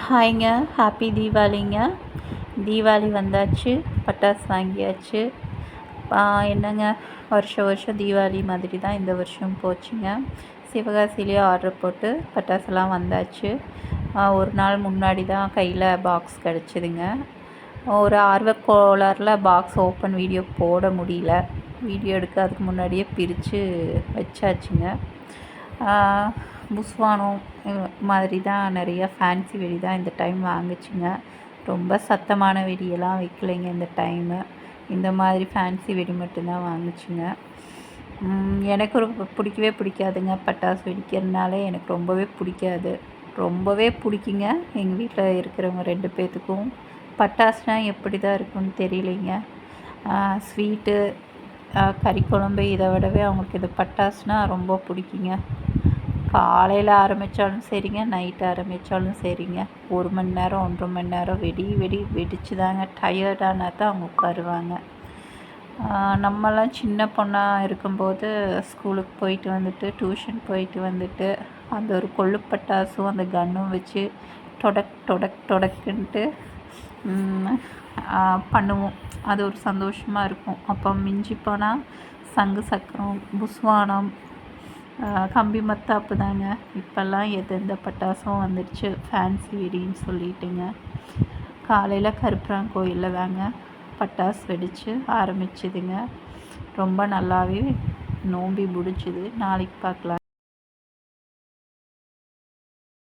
ஹாய்ங்க. Happy தீபாவளிங்க. Deepavali வந்தாச்சு, பட்டாசு வாங்கியாச்சு. என்னங்க, வருஷம் வருஷம் தீபாவளி மாதிரி தான் இந்த வருஷம் போச்சுங்க. சிவகாசிலேயே ஆர்டர் போட்டு பட்டாசுலாம் வந்தாச்சு. ஒரு நாள் முன்னாடி தான் கையில் பாக்ஸ் கிடச்சிதுங்க. ஒரு ஆர்வக்கோளாறில் பாக்ஸ் ஓப்பன் வீடியோ போட முடியல. வீடியோ எடுக்கிறதுக்கு முன்னாடியே பிரித்து வச்சாச்சுங்க. புஸ்வானம் மாதிரி தான் நிறையா ஃபேன்சி வெடி தான் இந்த டைம் வாங்குச்சுங்க. ரொம்ப சத்தமான வெடியெல்லாம் வைக்கலைங்க இந்த டைமு. இந்த மாதிரி ஃபேன்சி வெடி மட்டும்தான் வாங்குச்சுங்க. எனக்கு ரொம்ப பிடிக்கவே பிடிக்காதுங்க. பட்டாசு வெடிக்கிறதுனால எனக்கு ரொம்பவே பிடிக்காது. ரொம்பவே பிடிக்குங்க எங்கள் வீட்டில் இருக்கிறவங்க 2 பேர்த்துக்கும். பட்டாசுனால் எப்படி தான் இருக்குன்னு தெரியலைங்க. ஸ்வீட்டு, கறிக்குழம்பு இதை விடவே அவங்களுக்கு இது பட்டாசுனால் ரொம்ப பிடிக்குங்க. காலையில் ஆரம்பித்தாலும் சரிங்க, நைட்டு ஆரம்பித்தாலும் சரிங்க, 1 மணி நேரம் 1.5 மணி நேரம் வெடிச்சு தாங்க டயர்டானா தான் அவங்க உட்காருவாங்க. நம்மலாம் சின்ன பொண்ணாக இருக்கும்போது ஸ்கூலுக்கு போயிட்டு வந்துட்டு, டியூஷன் போயிட்டு வந்துட்டு, அந்த ஒரு கொள்ளு பட்டாசும் அந்த கன்னும் வச்சு டொடக்குன்ட்டு பண்ணுவோம். அது ஒரு சந்தோஷமாக இருக்கும். அப்போ மிஞ்சி போனால் சங்கு சக்கரம், புஸ்வானம், கம்பி மத்தாப்பு தாங்க. இப்போல்லாம் எந்த பட்டாசும் வந்துடுச்சு ஃபேன்சி வெடின்னு சொல்லிட்டுங்க. காலையில் கருப்பரான் கோயிலில் தாங்க பட்டாசு வெடித்து ஆரம்பிச்சுதுங்க. ரொம்ப நல்லாவே நோம்பி முடிச்சுது. நாளைக்கு பார்க்கலாம்.